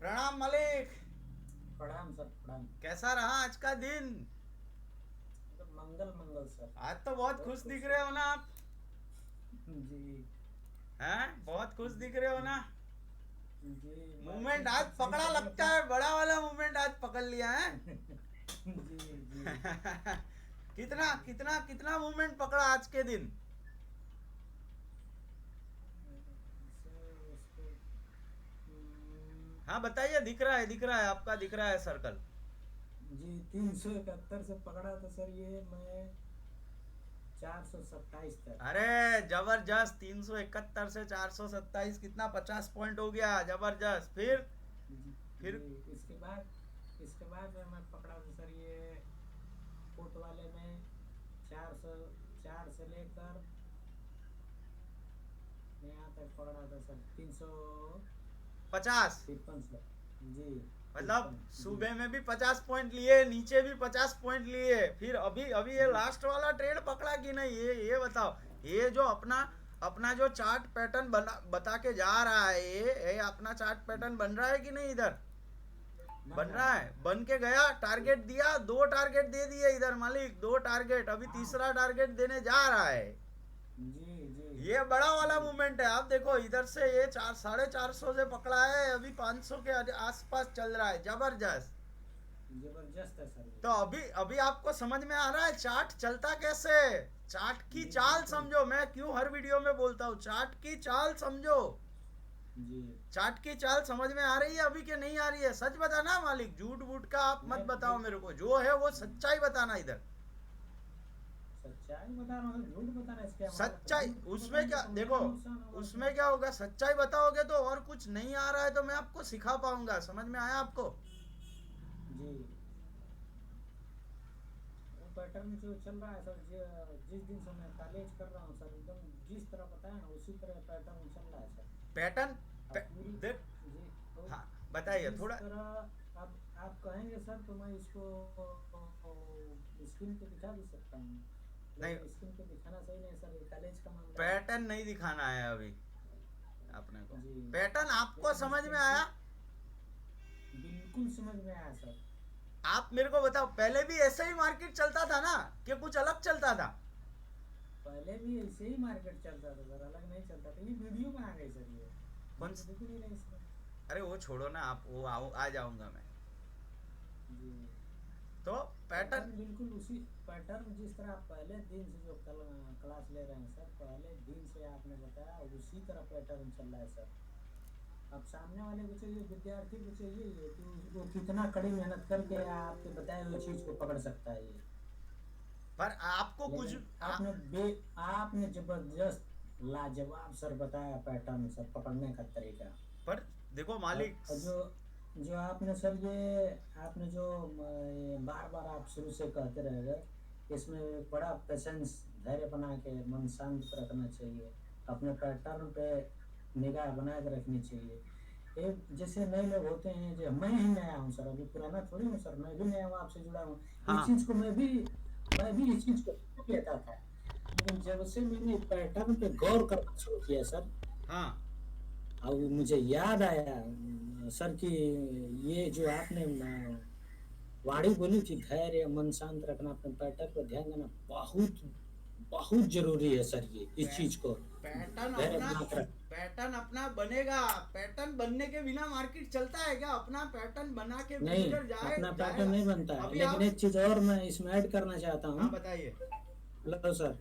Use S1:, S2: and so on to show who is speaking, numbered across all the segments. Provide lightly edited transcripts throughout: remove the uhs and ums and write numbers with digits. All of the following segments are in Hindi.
S1: प्रणाम मालिक।
S2: प्रणाम सर, प्रणाम।
S1: कैसा रहा आज का दिन?
S2: मतलब मंगल मंगल सर।
S1: आज तो बहुत
S2: बहुत
S1: खुश दिख
S2: खुश
S1: रहे
S2: है।
S1: हो ना आप।
S2: जी।
S1: हैं, बहुत खुश दिख रहे हो ना।
S2: जी।
S1: मूवमेंट
S2: मार्केट
S1: आज
S2: जब सही
S1: पकड़ा लगता
S2: चलेगी।
S1: है, बड़ा वाला मूवमेंट आज पकड़ लिया है।
S2: जी जी।
S1: कितना कितना कितना मूवमेंट पकड़ा आज के दिन?
S2: सर उसको
S1: हाँ बताइए, दिख रहा है, आपका दिख रहा है सर्कल।
S2: जी 371 से पकड़ा था सर, ये मैं 427 तक।
S1: अरे जबरदस्त, 371 से 427, कितना 50 पॉइंट हो गया, जबरदस्त। फिर
S2: जी
S1: फिर
S2: जी। इसके बाद मैं पकड़ा था सर, ये कोट वाले में 404 से लेकर मैं यहाँ तक पकड़ा था सर,
S1: 50,
S2: 353 से। जी।
S1: मतलब
S2: 53। जी
S1: सुबह में भी 50 पॉइंट लिए, नीचे भी 50 पॉइंट लिए, फिर अभी अभी ये
S2: जी।
S1: लास्ट वाला ट्रेड पकड़ा कि नहीं, ये बताओ। ये जो अपना अपना जो चार्ट पैटर्न बना बता के जा रहा है, ये अपना चार्ट पैटर्न बन रहा है कि नहीं इधर?
S2: बन
S1: बन
S2: रहा
S1: रहा
S2: है।
S1: है, बन के गया, टारगेट दिया, दो टारगेट दे दिए इधर मालिक, दो टारगेट, अभी
S2: हाँ।
S1: तीसरा टारगेट देने जा रहा है।
S2: जी जी
S1: ये बड़ा वाला
S2: जी।
S1: मूवमेंट है, आप देखो इधर से ये 400 साढ़े 400 से पकड़ा है, अभी 500 के आसपास चल रहा है, जबरदस्त।
S2: जबरदस्त है सर ये।
S1: तो अभी अभी आपको समझ में आ रहा है चार्ट चलता कैसे? चार्ट की
S2: जी
S1: चाल
S2: बिल्कुल।
S1: समझो, मैं क्यों हर वीडियो में बोलता हूँ, चार्ट की चाल समझो।
S2: जी।
S1: चार्ट की चाल समझ में आ रही है अभी के नहीं आ रही है? सच बताना मालिक, झूठ वूठ का आप मत
S2: मैं
S1: बताओ मेरे को, जो है वो सच्चाई बताना इधर।
S2: सच्चाई बता रहा हूँ, झूठ बता रहा है, इसके मतलब
S1: सच्चाई,
S2: झूठ
S1: उसमें
S2: बताएंगे
S1: क्या
S2: तो मेरा
S1: देखो,
S2: नुकसान होगा
S1: उसमें
S2: उसमें।
S1: क्या होगा, सच्चाई बताओगे तो, और कुछ नहीं आ रहा है तो मैं आपको सिखा पाऊंगा, समझ में आया आपको?
S2: जी। वो पैटर्न जो चल रहा है सर, जिस दिन से मैं कॉलेज कर रहा हूँ सर, एकदम जिस तरह बताया ना उसी तरह पैटर्न चल रहा है सर।
S1: पैटर्न
S2: अब पूरी।
S1: देख।
S2: जी। तो
S1: हाँ बताइए
S2: जिस
S1: थोड़ा।
S2: तरह अब आप कहेंगे सर तो मैं इसको स्क्रीन पे दिखा भी सकता हूँ,
S1: नहीं,
S2: लेकिन स्क्रीन पे दिखाना सही नहीं सर, ये कॉलेज का मामला है।
S1: पैटर्न नहीं दिखाना है अभी अपने को।
S2: जी।
S1: पैटर्न आपको
S2: लेकिन
S1: समझ
S2: इसके
S1: में आया?
S2: बिल्कुल समझ में आया सर।
S1: आप मेरे को बताओ, पहले भी ऐसे ही मार्केट चलता था ना, कि कुछ अलग चलता था?
S2: पहले भी ऐसे ही मार्केट चलता था सर, अलग नहीं चलता था, ये वीडियो में आ गई सर ये।
S1: कौन
S2: मैं तो दिख ही नहीं रही इसमें।
S1: अरे वो छोड़ो ना आप, वो आ जाऊंगा मैं।
S2: जी।
S1: तो पैटर्न।
S2: पैटर्न बिल्कुल उसी पैटर्न जिस तरह आप पहले दिन से जो कल क्लास ले रहे हैं सर, पहले दिन से आपने बताया उसी तरह पैटर्न चल रहा है सर। अब सामने वाले को चाहिए, विद्यार्थी को चाहिए ये कि वो कितना कड़ी मेहनत करके आपके बताए हुए चीज को पकड़ सकता है ये।
S1: पर आपको कुछ
S2: लेकिन आपने जबरदस्त लाजवाब सर बताया पैटर्न सर पकड़ने का तरीका।
S1: पर देखो मालिक।
S2: और जो जो आपने सर ये आपने जो बार बार आप शुरू से कहते रह गए, इसमें बड़ा पेशेंस, धैर्य बना के मन शांत रखना चाहिए, अपने पैटर्न पे निगाह बना के रखनी चाहिए। एक जैसे नए लोग होते हैं, जो मैं ही नया हूँ सर, अभी पुराना थोड़ी हूँ सर, मैं भी नया हूँ, आपसे जुड़ा हूँ। इस
S1: हाँ
S2: चीज को मैं भी इस चीज को सीख लेता था, लेकिन जब से मैंने पैटर्न पे गौर करना शुरू किया सर,
S1: हाँ।
S2: अब मुझे याद आया सर कि ये जो आपने वाणी बोली थी, धैर्य मन शांत रखना, अपने पैटर्न पर ध्यान देना बहुत बहुत जरूरी है सर, ये इस चीज को
S1: पैटर्न
S2: धैर्य
S1: अपना
S2: बना कर रख।
S1: पैटर्न अपना बनेगा। पैटर्न बनने के बिना मार्केट चलता है क्या? अपना पैटर्न बना के
S2: नहीं,
S1: बिल्डर जाए
S2: अपना पैटर्न
S1: जाएगा।
S2: नहीं बनता है,
S1: अभी
S2: लेकिन
S1: आप।
S2: एक चीज और मैं इसमें ऐड करना चाहता हूँ।
S1: हाँ बताइए।
S2: हेलो सर,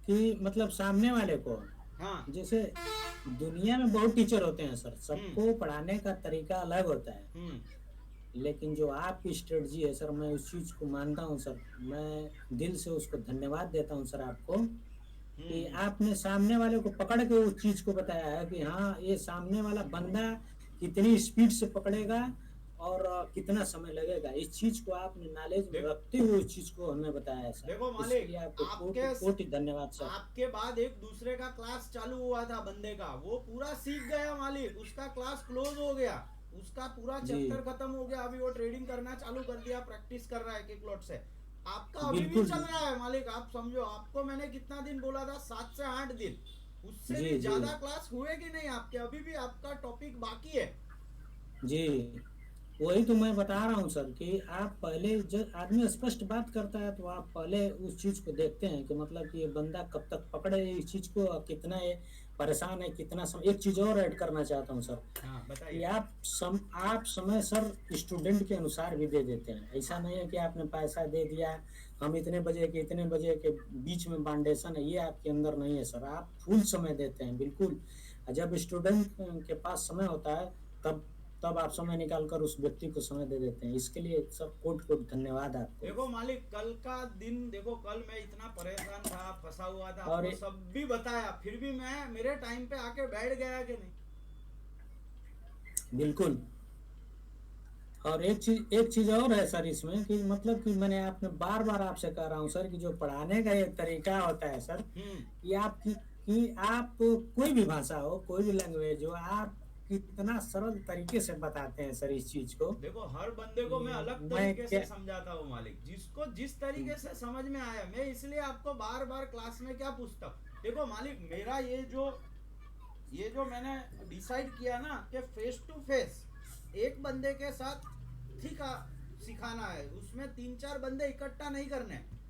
S2: कि मतलब सामने वाले को,
S1: हाँ।
S2: जैसे दुनिया में बहुत टीचर होते हैं सर,
S1: हम्म।
S2: सबको पढ़ाने का तरीका अलग होता है,
S1: हम्म।
S2: लेकिन जो आपकी स्ट्रेटजी है सर, मैं उस चीज को मानता हूँ सर, मैं दिल से उसको धन्यवाद देता हूँ सर आपको, कि
S1: हम्म।
S2: आपने सामने वाले को पकड़ के उस चीज को बताया है कि हाँ, ये सामने वाला बंदा कितनी स्पीड से पकड़ेगा और कितना समय लगेगा, इस चीज को आपने नॉलेज में
S1: देख,
S2: रखते हुए उस चीज को हमें बताया है सर,
S1: देखो
S2: इसके
S1: मालिक,
S2: लिए आपको
S1: आपके
S2: कोटि कोटि धन्यवाद सर।
S1: आपके बाद एक दूसरे का क्लास चालू हुआ था बंदे का, वो पूरा सीख गया मालिक, उसका क्लास क्लोज हो गया, उसका पूरा
S2: जी
S1: चैप्टर खत्म हो गया, अभी वो ट्रेडिंग करना चालू कर दिया, प्रैक्टिस कर रहा है किक लॉट से। आपका अभी भी
S2: बिल्कुल।
S1: चल रहा है मालिक, आप समझो, आपको मैंने कितना दिन बोला था, 7 से 8 दिन, उससे
S2: जी
S1: भी
S2: जी।
S1: ज्यादा क्लास हुए कि नहीं आपके? अभी भी आपका टॉपिक बाकी है।
S2: जी, वही तो मैं बता रहा हूँ सर कि आप पहले जब आदमी स्पष्ट बात करता है तो आप पहले उस चीज़ को देखते हैं कि मतलब कि ये बंदा कब तक पकड़े इस चीज़ को, कितना ये परेशान है, कितना समय। एक चीज़ और ऐड करना चाहता हूँ सर,
S1: हाँ
S2: कि
S1: बताइए।
S2: आप समय सर स्टूडेंट के अनुसार भी दे देते हैं। ऐसा नहीं है कि आपने पैसा दे दिया, हम इतने बजे के बीच में बाउंडेशन है, ये आपके अंदर नहीं है सर। आप फुल समय देते हैं, बिल्कुल। जब स्टूडेंट के पास समय होता है, तब तब आप समय निकाल कर उस व्यक्ति को समय दे देते हैं। इसके लिए सर कोट-कोट धन्यवाद आपको।
S1: देखो मालिक, कल का दिन देखो, कल मैं इतना परेशान था, फंसा हुआ था,
S2: और
S1: आपको सब भी बताया, फिर भी मैं मेरे टाइम पे आके बैठ गया कि नहीं?
S2: बिल्कुल। और एक चीज़ और है सर इसमें, कि मतलब कि मैंने आपने बार-बार आपसे कह रहा हूँ सर, कि जो पढ़ाने का एक तरीका होता है सर,
S1: हम्म।
S2: कि आप कोई भी भाषा हो, कोई भी लैंग्वेज हो, आप कितना सरल तरीके से बताते हैं सर इस चीज़ को,
S1: देखो, हर बंदे को मैं
S2: कि
S1: अलग
S2: मैं
S1: तरीके से
S2: क्या।
S1: समझाता हूँ मालिक, जिसको जिस तरीके से समझ में आया, मैं इसलिए आपको बार बार क्लास में क्या पूछता हूँ। देखो मालिक, मेरा ये जो मैंने डिसाइड किया ना कि फेस टू फेस एक बंदे के साथ ठीक सिखाना है, उसमें तीन चार बंदे इकट्ठा नहीं करने हैं।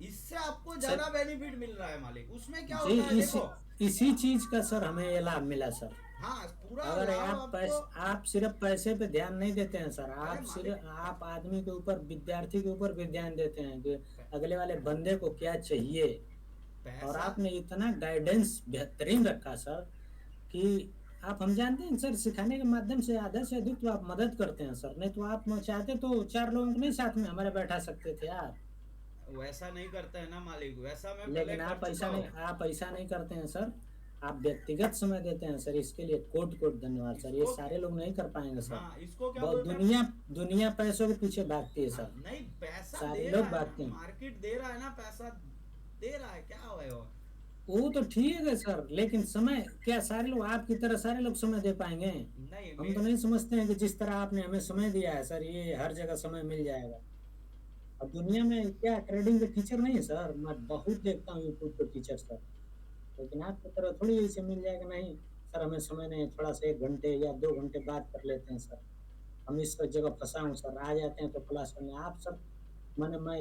S1: इससे आपको
S2: सर
S1: ज्यादा बेनिफिट मिल रहा है मालिक। उसमें क्या
S2: जी,
S1: होता है
S2: इसी
S1: देखो।
S2: इसी चीज़ का सर हमें ये लाभ मिला सर।
S1: हाँ, पूरा
S2: अगर
S1: लाभ आपको।
S2: आप सिर्फ पैसे पे ध्यान नहीं देते हैं सर,
S1: अरे मालिक,
S2: आप आदमी के ऊपर, विद्यार्थी के ऊपर भी ध्यान देते हैं कि अगले वाले बंदे को क्या चाहिए। और
S1: पैसा।
S2: आपने इतना गाइडेंस बेहतरीन रखा सर, कि आप, हम जानते हैं सर, सिखाने के माध्यम से आधे से अधिक तो आप मदद करते हैं सर, नहीं तो आप चाहते तो 4 लोगों को नहीं साथ में हमारे बैठा सकते थे आप।
S1: वैसा नहीं करता है ना मालिक, वैसा मैं पहले
S2: लेकिन
S1: कर चुका हूँ।
S2: आप ऐसा नहीं करते हैं सर। आप व्यक्तिगत समय देते हैं सर, इसके लिए कोट-कोट धन्यवाद सर। ये
S1: इसको
S2: सारे लोग नहीं कर पाएँगे सर।
S1: हाँ, इसको क्या
S2: बहुत
S1: बोलते हैं?
S2: दुनिया दुनिया पैसों के पीछे भागती है
S1: हाँ,
S2: सर।
S1: नहीं, पैसा
S2: सारे
S1: दे
S2: लोग
S1: रहा है ना,
S2: भागते हैं।
S1: मार्केट दे रहा है ना, पैसा दे रहा है, क्या हुआ है वो?
S2: वो तो ठीक है सर, लेकिन समय क्या सारे लोग आपकी तरह सारे लोग समय दे पाएँगे?
S1: नहीं
S2: हम
S1: मैं।
S2: तो नहीं समझते हैं कि जिस तरह आपने हमें समय दिया है सर, ये हर जगह समय मिल जाएगा। अब दुनिया में क्या ट्रेडिंग के टीचर नहीं है सर? मैं बहुत देखता हूँ यूट्यूब पे टीचर सर। लेकिन आपकी तरह थोड़ी ऐसे मिल जाएगा, नहीं सर हमें समय नहीं है, थोड़ा-सा 1 घंटे या 2 घंटे बात कर लेते हैं सर। हम इस जगह फँसा हूँ सर, आ जाते हैं तो क्लास में। आप सर, मैं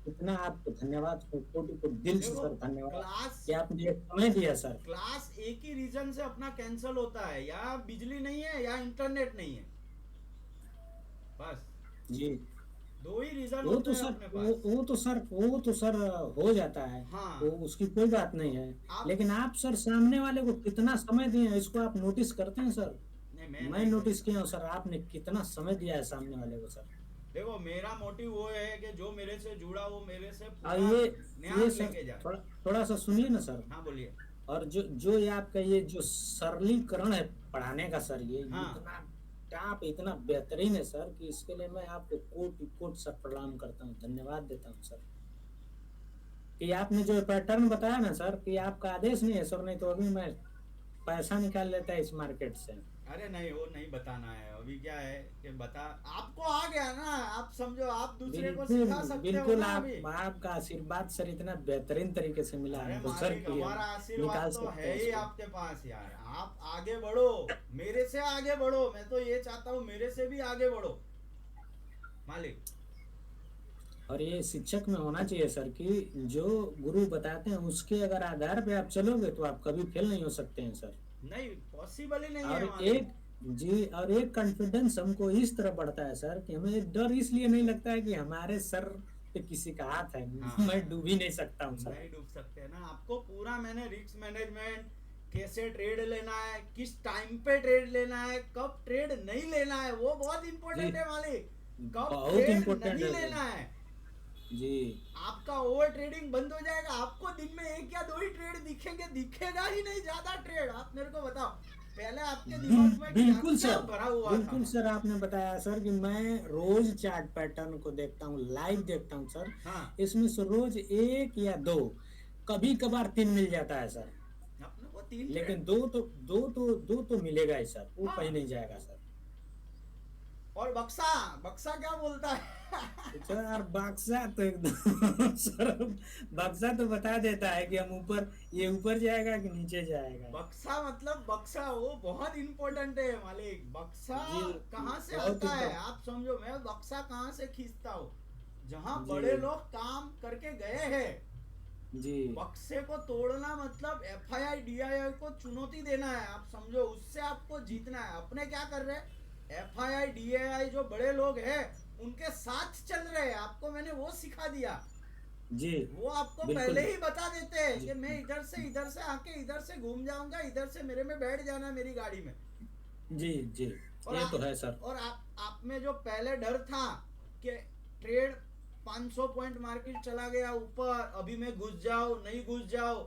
S2: इतना आपको धन्यवाद, कोटि-कोटि दिल से
S1: देखो,
S2: सर धन्यवाद,
S1: क्लास
S2: कि आपने ये समय दिया सर।
S1: क्लास एक ही रीजन से अपना कैंसिल होता है, या बिजली नहीं है या इंटरनेट नहीं है, बस।
S2: जी।
S1: दो ही रीजन होते हैं अपने पास।
S2: वो तो सर हो जाता है, वो
S1: हाँ।
S2: उसकी कोई बात नहीं है।
S1: आप।
S2: लेकिन आप सर सामने वाले को कितना समय दिए हैं, इसको आप नोटिस करते हैं सर?
S1: नहीं, मैं
S2: मैं
S1: नहीं
S2: नोटिस
S1: करता।
S2: किया हूँ सर, आपने कितना समय दिया है सामने वाले को सर।
S1: देखो, मेरा मोटिव वो है कि जो मेरे से जुड़ा, वो मेरे से
S2: और
S1: पूरा
S2: ये
S1: ज्ञान
S2: सर,
S1: लेके जाए।
S2: थोड़ा थोड़ा सा सुनिए ना सर।
S1: हाँ बोलिए।
S2: और जो ये आपका ये जो सरलीकरण है पढ़ाने का सर, ये
S1: हाँ।
S2: इतना आप इतना बेहतरीन है सर, कि इसके लिए मैं आपको कोटि कोटि सर प्रणाम करता हूँ, धन्यवाद देता हूँ सर। कि आपने जो पैटर्न बताया ना सर, कि आपका आदेश नहीं है सर, नहीं तो अभी मैं पैसा निकाल लेता इस मार्केट से।
S1: अरे नहीं, वो नहीं बताना है अभी। क्या है कि बता, आपको आ गया ना, आप समझो, आप दूसरे को
S2: बिल्कुल,
S1: सिखा सकते हो
S2: बिल्कुल।
S1: ना अभी।
S2: आपका आशीर्वाद सर इतना बेहतरीन तरीके से मिला
S1: अरे
S2: हमको सर,
S1: मालिक,
S2: कि हम
S1: हमारा आशीर्वाद
S2: निकाल
S1: तो
S2: सकते
S1: है
S2: हैं
S1: ही
S2: इसको।
S1: आपके पास यार। आप आगे बढ़ो, मेरे से आगे बढ़ो। मैं तो ये चाहता हूँ, मेरे से भी आगे बढ़ो मालिक।
S2: और ये शिक्षक में होना चाहिए सर, कि जो गुरु बताते हैं उसके अगर आधार पे आप चलोगे तो आप कभी फेल नहीं हो सकते हैं सर।
S1: नहीं, पॉसिबल ही नहीं
S2: और
S1: है मालिक।
S2: एक कॉन्फिडेंस हमको इस तरह बढ़ता है सर, कि हमें डर इसलिए नहीं लगता है कि हमारे सर पे किसी का हाथ है।
S1: हाँ,
S2: मैं डूब ही नहीं सकता हूँ सर।
S1: नहीं डूब सकते ना। आपको पूरा मैंने रिस्क मैनेजमेंट, कैसे ट्रेड लेना है, किस टाइम पे ट्रेड लेना है, कब ट्रेड नहीं लेना है, वो बहुत
S2: जी,
S1: इंपॉर्टेंट है मालिक। कब
S2: बहुत
S1: ट्रेड
S2: इम्पोर्टेंट
S1: नहीं
S2: है सर।
S1: लेना है।
S2: जी।
S1: आपका ओवर ट्रेडिंग बंद हो जाएगा। आपको दिन में एक या दो ही ट्रेड दिखेंगे, दिखेगा ही नहीं ज्यादा ट्रेड। आप मेरे को बताओ, पहले आपके दिमाग में क्या
S2: बिल्कुल
S1: क्या
S2: सर,
S1: भरा हुआ था?
S2: बिल्कुल सर, आपने बताया सर कि मैं रोज चार्ट पैटर्न को देखता हूँ, लाइव देखता हूँ सर।
S1: हाँ।
S2: इसमें से रोज 1 या 2, कभी कभार 3 मिल जाता है सर।
S1: अपने को तीन
S2: लेकिन
S1: ट्रेड।
S2: दो तो मिलेगा ही सर, वो कहीं
S1: हाँ।
S2: नहीं जाएगा सर।
S1: और बक्सा, बक्सा क्या बोलता है?
S2: तो यार बक्सा तो एकदम सर, बक्सा तो बता देता है कि हम ऊपर, ये ऊपर जाएगा कि नीचे जाएगा।
S1: बक्सा मतलब बक्सा वो बहुत इंपॉर्टेंट है मालिक। बक्सा
S2: जी,
S1: कहाँ से
S2: बहुत
S1: आता है
S2: इम्पोर्टेंट।
S1: आप समझो, मैं बक्सा कहाँ से खींचता हूँ? जहाँ
S2: जी
S1: बड़े लोग काम करके गए हैं,
S2: जी
S1: बक्से को तोड़ना मतलब एफआईआई डीआईआई को चुनौती देना है, आप समझो, उससे आपको जीतना है। अपने क्या कर रहे हैं, एफआईआई डीआईआई जो बड़े लोग हैं उनके साथ चल रहे हैं, आपको मैंने वो सिखा दिया।
S2: जी
S1: वो आपको पहले
S2: बिल्कुल।
S1: ही बता देते हैं
S2: जी
S1: कि मैं इधर से आके इधर से घूम जाऊंगा, इधर से मेरे में बैठ जाना मेरी गाड़ी में।
S2: जी जी,
S1: और
S2: ये तो है सर।
S1: आप में जो पहले डर था कि ट्रेड 500 पॉइंट मार्केट चला गया ऊपर, अभी मैं घुस जाऊं नहीं घुस जाऊं,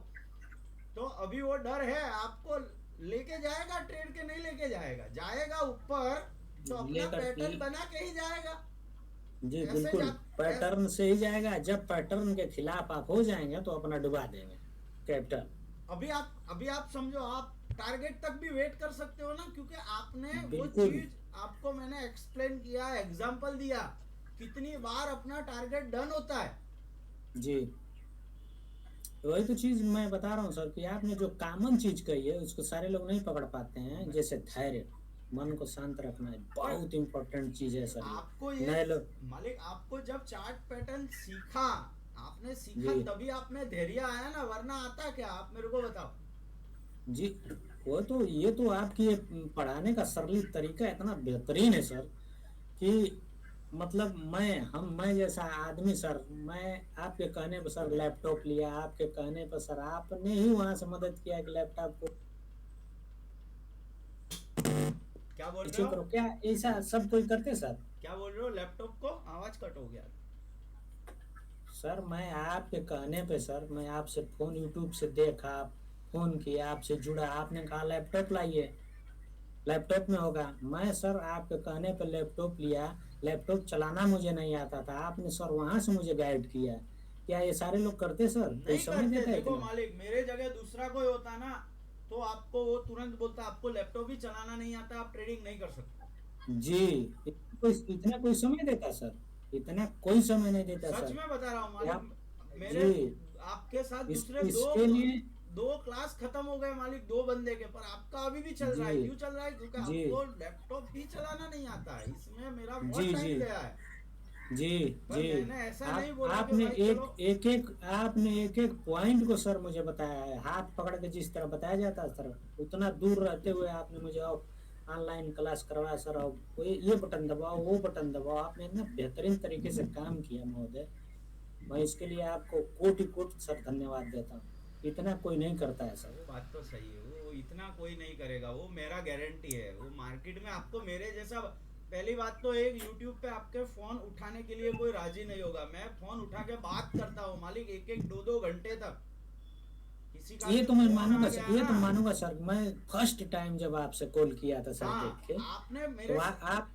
S1: तो अभी वो डर है आपको। लेके जाएगा ट्रेड के, नहीं लेके जाएगा, जाएगा ऊपर तो अपना
S2: लेकर
S1: पैटर्न बना के ही जाएगा।
S2: जी
S1: ऐसे
S2: बिल्कुल,
S1: जा ऐस,
S2: पैटर्न से ही जाएगा। जब पैटर्न के खिलाफ आप हो जाएंगे तो अपना डुबा देंगे कैपिटल।
S1: अभी आप समझो, आप टारगेट तक भी वेट कर सकते हो ना, क्योंकि आपने वो
S2: बिल्कुल।
S1: चीज, आपको मैंने एक्सप्लेन किया, एग्जांपल दिया, कितनी बार अपना टारगेट डन होता है।
S2: जी, वही तो चीज मैं बता रहा हूँ सर कि आपने जो कॉमन चीज कही है उसको सारे लोग नहीं पकड़ पाते हैं। जैसे धैर्य, मन को शांत रखना है,
S1: पर
S2: बहुत इंपॉर्टेंट चीज है सर ये।
S1: आपको ये
S2: नए लोग।
S1: मालिक, आपको जब चार्ट पैटर्न सीखा, आपने सीखा
S2: जी
S1: तभी आप में धैर्य आया ना, वरना आता क्या, आप मेरे को बताओ।
S2: जी, वो तो ये तो आपकी ये पढ़ाने का सरली तरीका इतना बेहतरीन है सर कि मतलब मैं जैसा आदमी सर, मैं आपके कहने पर सर लैपटॉप लिया, आपके कहने पर सर आपने ही वहां से मदद किया कि लैपटॉप को
S1: क्या बोल रहे
S2: नीचे
S1: हो?
S2: करो। क्या ऐसा सब कोई करते सर?
S1: क्या बोल रहे हो? लैपटॉप को आवाज कट हो गया।
S2: सर मैं आपके कहने पे सर, मैं आपसे फोन यूट्यूब से देखा, फोन किया, आपसे जुड़ा, आपने कहा लैपटॉप लाइए, लैपटॉप में होगा। मैं सर आपके कहने पे लैपटॉप लिया। लैपटॉप चलाना मुझे नहीं आता था, आपने सर वहां से मुझे गाइड किया। क्या ये सारे लोग करते सर? कोई
S1: नहीं
S2: समय
S1: करते,
S2: देता है
S1: देखो
S2: इतना?
S1: मालिक, मेरे जगह दूसरा कोई होता ना, तो आपको वो तुरंत बोलता आपको लैपटॉप ही चलाना नहीं आता, आप ट्रेडिंग नहीं कर सकते।
S2: जी, इतना कोई समय देता सर? इतना कोई समय नहीं देता
S1: सच
S2: सर।
S1: में बता रहा हूँ
S2: कि
S1: मालिक,
S2: आप
S1: मेरे
S2: जी
S1: आपके साथ दूसरे दो
S2: इसके लिए
S1: दो क्लास खत्म हो गए मालिक, दो बंदे के, पर आपका अभी भी चल रहा
S2: जी
S1: है। क्यों चल रहा है? क्योंकि
S2: जी
S1: आपको लैपटॉप ही चलाना नहीं आता है, इसमें मेरा बहुत
S2: जी जी
S1: टाइम गया है।
S2: जी
S1: पर
S2: जी।
S1: मैंने ऐसा नहीं
S2: आप
S1: बोला कि
S2: आपने
S1: भाई
S2: एक
S1: चलो।
S2: एक एक आपने एक एक पॉइंट को सर मुझे बताया है, हाथ पकड़ के जिस तरह बताया जाता है सर, उतना दूर रहते हुए आपने मुझे ऑनलाइन क्लास करवाया सर। और ये बटन दबाओ, वो बटन दबाओ, आपने इतना बेहतरीन तरीके से काम किया महोदय। मैं इसके लिए आपको कोटि कोटि सर धन्यवाद देता हूँ। इतना कोई नहीं करता है सर।
S1: वो बात तो सही है, वो इतना कोई नहीं करेगा, वो मेरा गारंटी है। वो मार्केट में आपको मेरे जैसा, पहली बात तो एक, यूट्यूब पे आपके फोन उठाने के लिए कोई राजी नहीं होगा। मैं फोन उठा के बात करता हूँ मालिक, एक एक दो दो घंटे तक। किसी का
S2: ये
S1: भी
S2: तो मैं
S1: फोन आ
S2: मानूंगा सर,
S1: गया
S2: ये
S1: ना।
S2: तो मानूंगा सर। मैं फर्स्ट टाइम जब आपसे कॉल किया था सर देख
S1: हाँ,
S2: के,
S1: आपने
S2: तो
S1: मेरे से,
S2: आप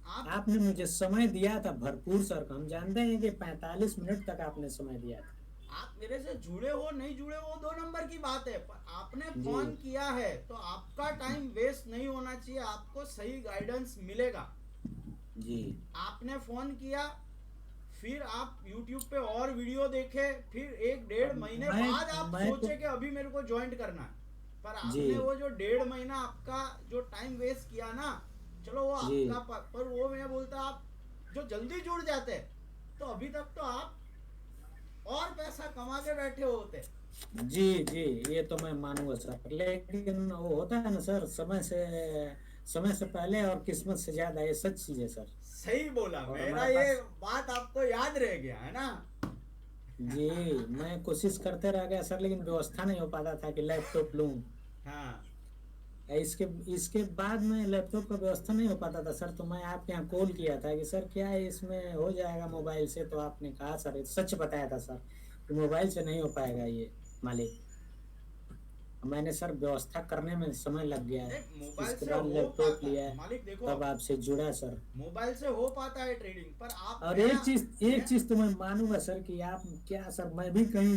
S1: आप
S2: आपने मुझे समय दिया था भरपूर सर। हम जानते हैं कि 45 मिनट तक आपने समय दिया था।
S1: आप मेरे से जुड़े हो नहीं जुड़े हो दो नंबर की बात है, पर आपने
S2: जी
S1: फोन किया है तो आपका टाइम वेस्ट नहीं होना चाहिए, आपको सही गाइडेंस मिलेगा।
S2: जी।
S1: आपने फोन किया, फिर आप YouTube पे और वीडियो देखे, फिर एक डेढ़
S2: अब
S1: महीने
S2: मैं
S1: बाद आप
S2: मैं तो
S1: सोचे कि अभी मेरे को ज्वाइन करना है। पर
S2: जी
S1: आपने वो जो डेढ़ महीना आपका जो टाइम वेस्ट किया ना, चलो वो
S2: जी
S1: आपका, पर वो मैं बोलता, आप जो जल्दी जुड़ जाते तो अभी तक तो आप और पैसा कमा के बैठे होते।
S2: जी जी, ये तो मैं मानूंगा सर। लेकिन वो होता है ना सर, समय से पहले और किस्मत से ज्यादा, ये सच चीज है सर।
S1: सही बोला,
S2: और
S1: मेरा
S2: हमारे
S1: ये
S2: पास
S1: बात आपको याद रह गया है ना।
S2: जी, मैं कोशिश करते रह गया सर, लेकिन व्यवस्था नहीं हो पाता था कि लैपटॉप लूं।
S1: हाँ,
S2: इसके इसके बाद में लैपटॉप का व्यवस्था नहीं हो पाता था सर, तो मैं आपके यहाँ कॉल किया था कि सर क्या है इसमें हो जाएगा मोबाइल से? तो आपने कहा सर, सच बताया था सर कि मोबाइल से नहीं हो पाएगा ये मालिक। मैंने सर व्यवस्था करने में समय लग गया है।
S1: नहीं, मोबाइल
S2: इसके
S1: से
S2: बाद
S1: हो
S2: लैपटॉप
S1: पाता
S2: लिया
S1: है
S2: है,
S1: मालिक, देखो
S2: तब आपसे जुड़ा सर।
S1: मोबाइल से हो पाता है ट्रेडिंग, पर आप
S2: और
S1: मैं
S2: एक चीज तो मैं मानूंगा सर कि आप क्या सर, मैं भी कहीं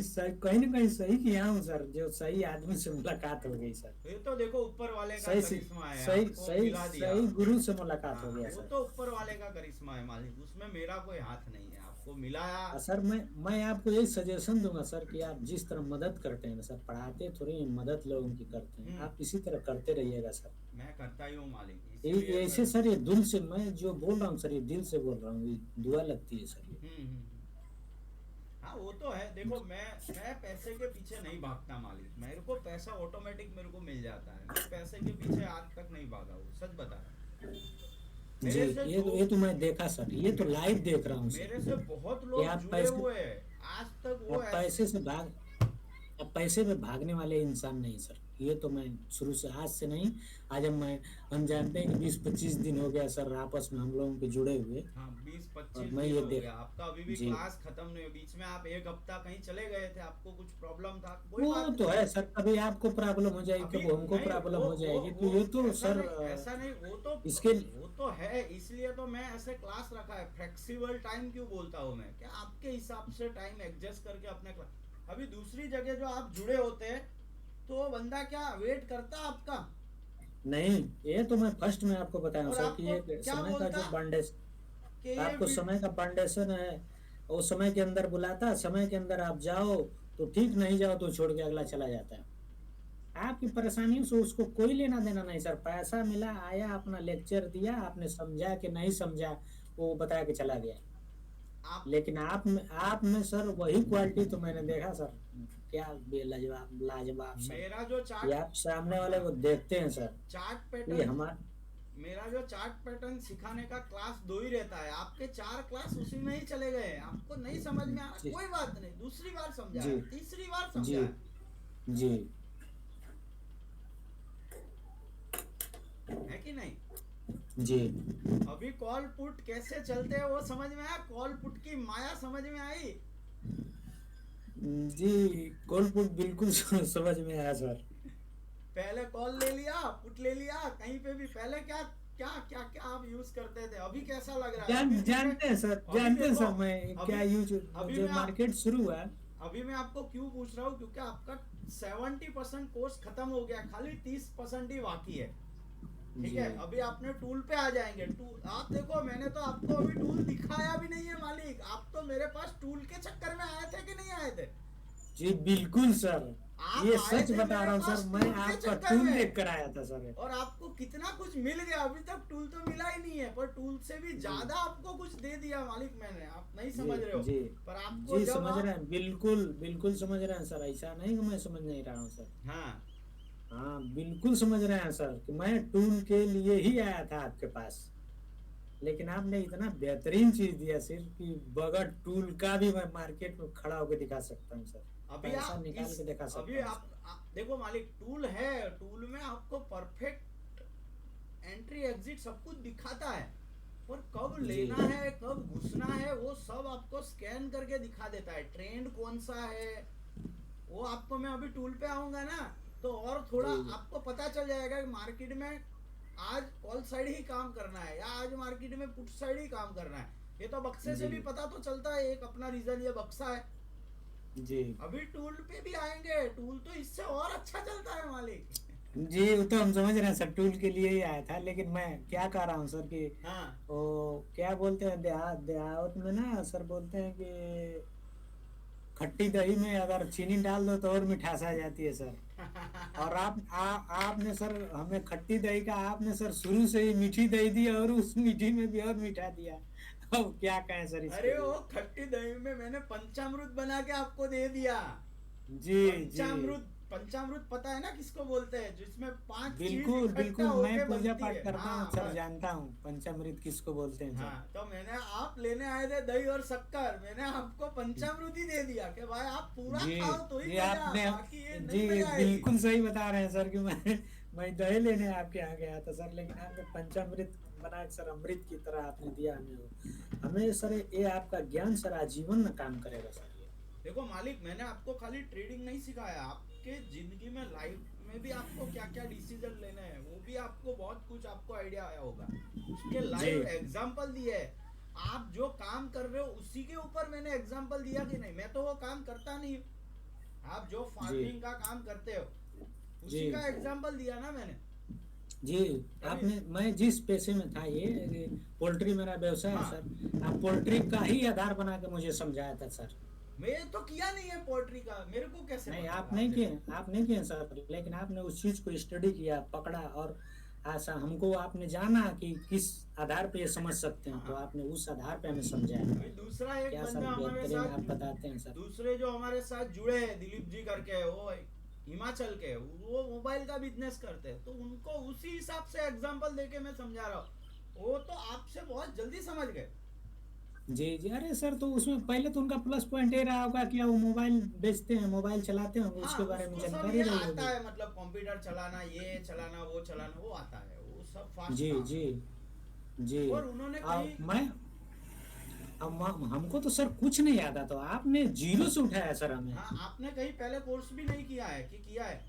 S2: ना कहीं सही किया हूँ सर, जो सही आदमी से मुलाकात हो गई सर।
S1: ये तो देखो ऊपर वाले का
S2: सही से
S1: करिश्मा है,
S2: सही
S1: आपको
S2: सही
S1: मिला दिया।
S2: सही गुरु से मुलाकात हो
S1: हाँ,
S2: गया
S1: वो
S2: सर।
S1: तो ऊपर वाले का करिश्मा है मालिक, उसमें मेरा कोई हाथ नहीं है, आपको मिलाया।
S2: सर मैं आपको यही सजेशन दूंगा सर कि आप जिस तरह मदद करते हैं ना सर, पढ़ाते थोड़ी मदद लोगों की करते हैं,
S1: हम्म।
S2: आप इसी तरह करते रहिएगा सर।
S1: मैं करता ही हूँ मालिक,
S2: ये
S1: इसीलिए मैं।
S2: ऐसे सर, ये दिल से मैं जो बोल रहा हूँ सर, ये दिल से बोल रहा हूँ, ये दुआ लगती है सर ये।
S1: हाँ वो तो है, देखो मैं पैसे के पीछे नहीं भागता मालिक, मेरे को पैसा ऑटोमेटिक मेरे को मिल जाता है, मैं पैसे के पीछे आज तक नहीं भागा हूँ, सच बता रहा हूँ।
S2: जी,
S1: मेरे से जो
S2: ये तो मैं देखा सर, ये तो लाइव देख रहा हूँ सर
S1: मेरे से बहुत
S2: कि
S1: लोग जुड़े हुए हैं, आज तक वो
S2: आप
S1: ऐसे।
S2: पैसे से भाग अब पैसे में भागने वाले इंसान नहीं सर, ये तो मैं शुरू से, आज से नहीं, आज हम जानते हैं कि 20-25 दिन हो गया सर आपस में हम लोगों के जुड़े हुए।
S1: हाँ, बीस
S2: और
S1: पच्चीस
S2: मैं
S1: दिन
S2: ये
S1: हो
S2: देख,
S1: गया आपका, अभी भी
S2: जी,
S1: क्लास खत्म नहीं हुई, बीच में आप एक हफ्ता कहीं चले गए थे, आपको कुछ प्रॉब्लम था, कोई
S2: वो
S1: बात
S2: तो
S1: नहीं।
S2: है सर, कभी आपको प्रॉब्लम हो जाएगी,
S1: अभी
S2: कभी हमको
S1: नहीं,
S2: प्रॉब्लम हो जाएगी, तो
S1: वो
S2: ये तो
S1: ऐसा
S2: सर
S1: नहीं, ऐसा नहीं,
S2: इसके
S1: वो तो है, इसलिए तो मैं ऐसे क्लास रखा है, फ्लेक्सिबल टाइम क्यों बोलता हूँ मैं, क्या आपके हिसाब से टाइम एडजस्ट करके अपने क्लास। अभी दूसरी जगह जो आप जुड़े होते हैं, तो वो बंदा क्या वेट करता आपका,
S2: नहीं, ये तो मैं फर्स्ट में आपको बताया हूँ
S1: और
S2: सर कि
S1: आपको
S2: ये
S1: क्या
S2: समय का
S1: बोलता
S2: जो बाउंडेशन,
S1: कि ये
S2: आपको समय का फाउंडेशन है, वो समय के अंदर बुलाता, समय के अंदर आप जाओ तो ठीक, नहीं जाओ तो छोड़ के अगला चला जाता है। आपकी परेशानियों से उसको कोई लेना देना नहीं सर, पैसा मिला, आया, अपना लेक्चर दिया, आपने समझा कि नहीं समझा, वो बता के चला गया।
S1: आप
S2: लेकिन आप में सर वही क्वालिटी तो मैंने देखा सर, क्या बेलाजवाब लाजवाब सर,
S1: मेरा जो
S2: ये
S1: चार्ट,
S2: आप सामने वाले
S1: हाँ,
S2: को देखते हैं सर,
S1: चार्ट
S2: ये
S1: पैटर्न,
S2: हमारा।
S1: मेरा जो चार्ट पैटर्न सिखाने का क्लास दो ही रहता है, आपके 4 क्लास उसी में ही चले गए, आपको नहीं समझ में आ रहा,
S2: जी
S1: कोई बात नहीं, दूसरी बार
S2: जी
S1: समझाया, तीसरी बार
S2: जी
S1: समझाया।
S2: जी
S1: है कि नहीं।
S2: जी
S1: अभी कॉल पुट कैसे चलते हैं वो समझ में आया, कॉल पुट की माया समझ में आई।
S2: जी, कोलपुट बिल्कुल समझ में आया सर।
S1: पहले कॉल ले लिया, पुट ले लिया, कहीं पे भी पहले क्या क्या क्या क्या आप यूज करते थे, अभी कैसा लग रहा है, अभी धीरे।
S2: जानते हैं सर,
S1: अभी
S2: जानते हैं
S1: देखो,
S2: सर, मैं
S1: अभी
S2: क्या यूज,
S1: अभी
S2: जो
S1: मैं
S2: मार्केट शुरू हुआ।
S1: अभी मैं आपको क्यों पूछ रहा हूँ, क्योंकि आपका 70% कोर्स खत्म हो गया, खाली 30% ही बाकी है। ठीक
S2: जी
S1: है, अभी आपने टूल पे आ जाएंगे, टूल आप देखो, मैंने तो आपको अभी टूल दिखाया भी नहीं है मालिक, आप तो मेरे पास टूल के चक्कर में आए थे कि नहीं आए थे।
S2: जी बिल्कुल सर,
S1: आप
S2: ये
S1: आए
S2: सच
S1: थे
S2: बता
S1: मेरे
S2: रहा हूँ
S1: पास
S2: सर, मैं
S1: टूल के
S2: आपका
S1: चक्कर
S2: टूल
S1: में,
S2: देख कर आया था सर।
S1: और आपको कितना कुछ मिल गया, अभी तक टूल तो मिला ही नहीं है, पर टूल से भी
S2: जी
S1: ज्यादा आपको कुछ दे दिया मालिक मैंने, आप नहीं
S2: जी
S1: समझ रहे हो।
S2: जी
S1: पर आपको
S2: जी,
S1: जब
S2: समझ
S1: आप,
S2: रहे हैं, बिल्कुल बिल्कुल समझ रहे हैं सर, ऐसा नहीं कि मैं समझ नहीं रहा हूँ सर।
S1: हाँ,
S2: हाँ बिल्कुल समझ रहे हैं सर कि मैं टूल के लिए ही आया था आपके पास, लेकिन आपने इतना बेहतरीन चीज दिया सिर्फ कि बगैर टूल का भी मैं मार्केट में खड़ा होकर दिखा सकता हूँ सर,
S1: अभी
S2: पैसा
S1: आप
S2: निकाल
S1: इस
S2: के दिखा
S1: अभी
S2: सकता हूँ सर।
S1: आप देखो मालिक, टूल है, टूल में आपको परफेक्ट एंट्री एग्जिट सब कुछ दिखाता है, पर कब
S2: जी
S1: लेना है कब घुसना है वो सब आपको स्कैन करके दिखा देता है, ट्रेंड कौन सा है वो आपको, मैं अभी टूल पे आऊंगा ना, तो और थोड़ा
S2: जी
S1: आपको पता चल जाएगा कि मार्केट में आज कॉल साइड ही काम करना है या आज मार्केट में पुट साइड ही काम करना है। ये तो बक्से से
S2: जी
S1: भी पता तो चलता है, एक अपना रीजन ये बक्सा है।
S2: जी
S1: अभी टूल पे भी आएंगे, टूल तो इससे और अच्छा चलता है मालिक।
S2: जी, वो तो हम समझ रहे हैं सर, टूल के लिए ही आया था, लेकिन मैं क्या कह रहा हूँ सर कि
S1: हाँ।
S2: वो क्या बोलते हैं, देहात में ना सर, बोलते हैं कि खट्टी दही में अगर चीनी डाल दो तो और मिठास आ जाती है सर। और आपने सर हमें खट्टी दही का, आपने सर शुरू से ही मीठी दही दी और उस मीठी में भी और मीठा दिया। अब क्या कहें सर इसके
S1: अरे वो
S2: लिए।
S1: खट्टी दही में मैंने पंचामृत बना के आपको दे दिया।
S2: जी जी,
S1: पंचामृत, पंचामृत पता है ना किसको बोलते हैं, जिसमें 5 चीज
S2: बिल्कुल
S1: इकट्ठा
S2: बिल्कुल, मैं
S1: होके
S2: पूजा
S1: बनती
S2: पाठ
S1: है।
S2: करता हूँ
S1: हाँ
S2: सर,
S1: बस।
S2: जानता हूँ पंचामृत किसको बोलते हैं
S1: हाँ,
S2: सर।
S1: तो मैंने, आप लेने आए थे दही और शक्कर, मैंने आपको पंचामृत ही दे दिया कि भाई आप पूरा
S2: जी
S1: खाओ तो ही
S2: जी,
S1: मजा,
S2: आपने,
S1: बाकी ये
S2: जी
S1: नहीं मजा आएगी।
S2: बिल्कुल सही बता रहे हैं सर कि मैं दही लेने आपके यहाँ गया था सर, लेकिन आपने पंचामृत बना के सर अमृत की तरह आपने दिया हमें हमें सर, ये आपका ज्ञान सर आजीवन में काम करेगा सर ये।
S1: देखो मालिक, मैंने आपको खाली ट्रेडिंग नहीं सिखाया, आप आपके जिंदगी में लाइफ में भी आपको क्या क्या डिसीजन लेने हैं वो भी आपको बहुत कुछ आपको आइडिया आया होगा, उसके
S2: जी
S1: लाइव एग्जाम्पल दिए है। आप जो काम कर रहे हो उसी के ऊपर मैंने एग्जाम्पल दिया कि नहीं, मैं तो वो काम करता नहीं हूँ। आप जो
S2: जी
S1: फार्मिंग का काम करते हो
S2: जी
S1: उसी का एग्जाम्पल दिया ना मैंने।
S2: जी।
S1: कभी
S2: आपने, मैं जिस पेशे में था, ये पोल्ट्री मेरा व्यवसाय है
S1: हाँ,
S2: सर, आप पोल्ट्री का ही आधार बना के मुझे समझाया था सर।
S1: मैं तो किया नहीं है पोल्ट्री का, मेरे को कैसे
S2: नहीं,
S1: पता
S2: आप
S1: था
S2: नहीं
S1: आपने।
S2: किए, आप नहीं किए सर, लेकिन आपने उस चीज को स्टडी किया, पकड़ा, और ऐसा हमको आपने जाना कि किस आधार पे ये समझ सकते हैं, तो
S1: हाँ,
S2: आपने उस आधार पे हमें समझाया।
S1: अभी दूसरा एक
S2: क्या सर,
S1: बंदा हमारे
S2: बेहतरीन
S1: साथ
S2: आप बताते हैं सर।
S1: दूसरे जो हमारे साथ जुड़े हैं दिलीप जी करके, वो हिमाचल के, वो मोबाइल का बिजनेस करते हैं, तो उनको उसी हिसाब से एग्जांपल देके मैं समझा रहा हूँ, वो तो आपसे बहुत जल्दी समझ गए।
S2: जी जी। अरे सर, तो उसमें पहले तो उनका प्लस पॉइंट ये रहा होगा कि वो मोबाइल बेचते हैं, मोबाइल चलाते हैं,
S1: हाँ,
S2: उसके बारे में
S1: उसको सब
S2: जानकारी
S1: ये
S2: रही
S1: आता
S2: होगी।
S1: है, मतलब कंप्यूटर चलाना, ये चलाना, वो चलाना, वो आता है, वो सब फास्ट
S2: जी
S1: काम
S2: जी
S1: है।
S2: जी।
S1: और उन्होंने कहीं
S2: मैं, अब हमको तो सर कुछ नहीं आता, तो आपने जीरो से उठाया सर हमें।
S1: हाँ, आपने कहीं पहले कोर्स भी नहीं किया है कि किया है?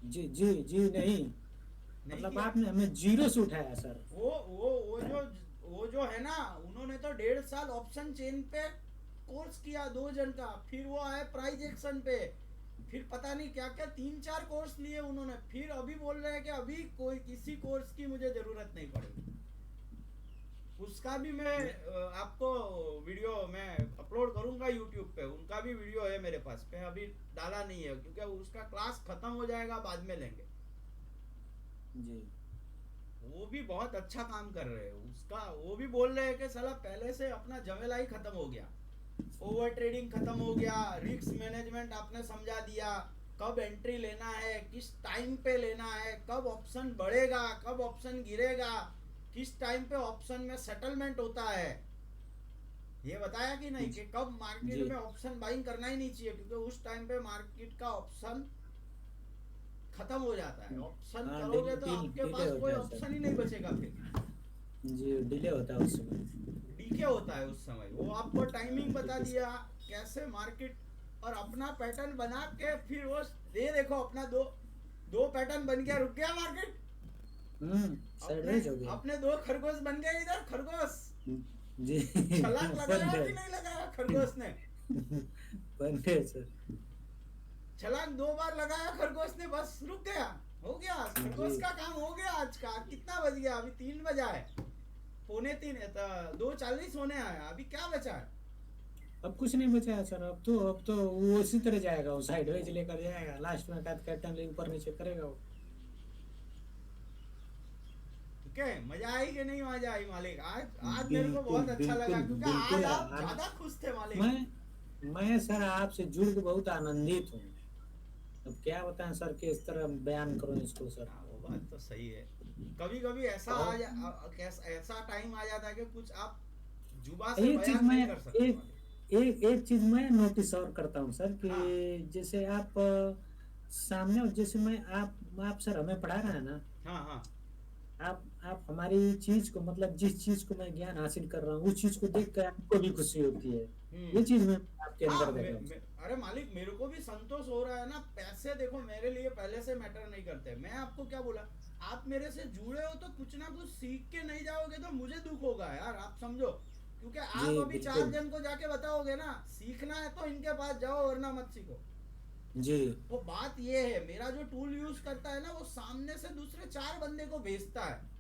S2: जी जी जी। नहीं,
S1: नहीं
S2: मतलब
S1: किया।
S2: आपने हमें जीरो से उठाया सर।
S1: वो जो है ना, उन्होंने तो 1.5 साल ऑप्शन चेन पे कोर्स किया, 2 जन का, फिर वो आए प्राइज एक्शन पे, फिर पता नहीं क्या क्या 3-4 कोर्स लिए उन्होंने, फिर अभी बोल रहे हैं कि अभी कोई किसी कोर्स की मुझे जरूरत नहीं पड़ेगी। उसका भी मैं आपको वीडियो मैं अपलोड करूंगा यूट्यूब पे, उनका भी वीडियो है मेरे पास पे, अभी डाला नहीं है क्योंकि उसका क्लास खत्म हो जाएगा, बाद में लेंगे।
S2: जी
S1: वो भी बहुत अच्छा काम कर रहे हैं, उसका वो भी बोल रहे हैं कि साला पहले से अपना झमेला ही खत्म हो गया, ओवर ट्रेडिंग खत्म हो गया, रिस्क मैनेजमेंट आपने समझा दिया, कब एंट्री लेना है, किस टाइम पे लेना है, कब ऑप्शन बढ़ेगा, कब ऑप्शन गिरेगा, किस टाइम पे ऑप्शन में सेटलमेंट होता है, ये बताया कि नहीं,
S2: जी
S1: कि कब मार्केट
S2: जी।
S1: में ऑप्शन बाइंग करना ही नहीं चाहिए क्योंकि उस टाइम पे मार्केट का ऑप्शन खत्म हो जाता है, ऑप्शन
S2: हाँ,
S1: करोगे तो आपके
S2: डिले
S1: पास कोई
S2: होता है सर।
S1: ऑप्शन ही नहीं बचेगा फिर।
S2: जी, डिले होता है उस समय।
S1: डीके होता है उस समय, वो आपको टाइमिंग बता
S2: डिले।
S1: दिया कैसे मार्केट, और अपना पैटर्न बना के फिर वो, ये देखो अपना दो दो पैटर्न बन गया, रुक गया मार्केट, अपने
S2: साइडवेज हो गया।
S1: अपने 2 खरगोश बन गए इधर, खरगोश।
S2: जी।
S1: छलांग
S2: बन
S1: लगाया कि
S2: गए।
S1: नहीं लगाया खरगोश ने?
S2: बन गए सर।
S1: छलांग 2 बार लगाया खरगोश ने, बस रुक गया, हो गया
S2: जी।
S1: खरगोश का काम, हो गया आज का। कितना बज गया? अभी 3 बजा है, पौने 3 है, तो 2:40 होने आया, अभी क्या बचा है?
S2: अब कुछ नहीं बचा है सर, अब तो वो उसी तरह जाएगा, वो साइडवेज लेकर जाएगा, लास्ट में कैप्टन ऊपर नीचे करेगा वो।
S1: ठीक है, मजा आई कि नहीं मजा आई मालिक? आज आज मेरे को
S2: बिल्कुल
S1: बहुत अच्छा लगा
S2: बिल्कुल
S1: क्योंकि आज
S2: बिल्कुल
S1: आप ज्यादा खुश थे मालिक।
S2: मैं सर आपसे जुड़ के बहुत आनंदित हूँ। अब क्या बताएं सर, किस तरह बयान करूँ इसको सर।
S1: हाँ, वो बात तो सही है। कभी कभी ऐसा
S2: बहुत।
S1: ऐसा टाइम आ जाता है कि कुछ आप जुबा से
S2: एक चीज
S1: बयान
S2: मैं,
S1: नहीं कर सकते
S2: एक
S1: मालिक।
S2: एक चीज मैं नोटिस और करता हूँ सर, कि
S1: हाँ,
S2: जैसे आप सामने, जैसे मैं, आप सर हमें पढ़ा रहे हैं ना,
S1: हाँ, हाँ,
S2: आप हमारी चीज को, मतलब जिस चीज को मैं ज्ञान हासिल कर रहा हूँ, उस चीज को देख कर आपको भी खुशी होती है। ये
S1: हम्म।
S2: चीज मैं आपके
S1: हाँ,
S2: अंदर देख रहा हूँ सर।
S1: अरे मालिक मेरे को भी संतोष हो रहा है ना, पैसे देखो मेरे लिए पहले से मैटर नहीं करते। मैं आपको क्या बोला, आप मेरे से जुड़े हो तो कुछ ना कुछ सीख के नहीं जाओगे तो मुझे दुख होगा यार, आप समझो। क्योंकि
S2: जी
S1: आप अभी चार
S2: बिल्कुल।
S1: जन को जाके बताओगे ना, सीखना है तो इनके पास जाओ वरना मत सीखो।
S2: जी
S1: वो बात ये है, मेरा जो टूल यूज करता है ना, वो सामने से दूसरे 4 बंदे को भेजता है।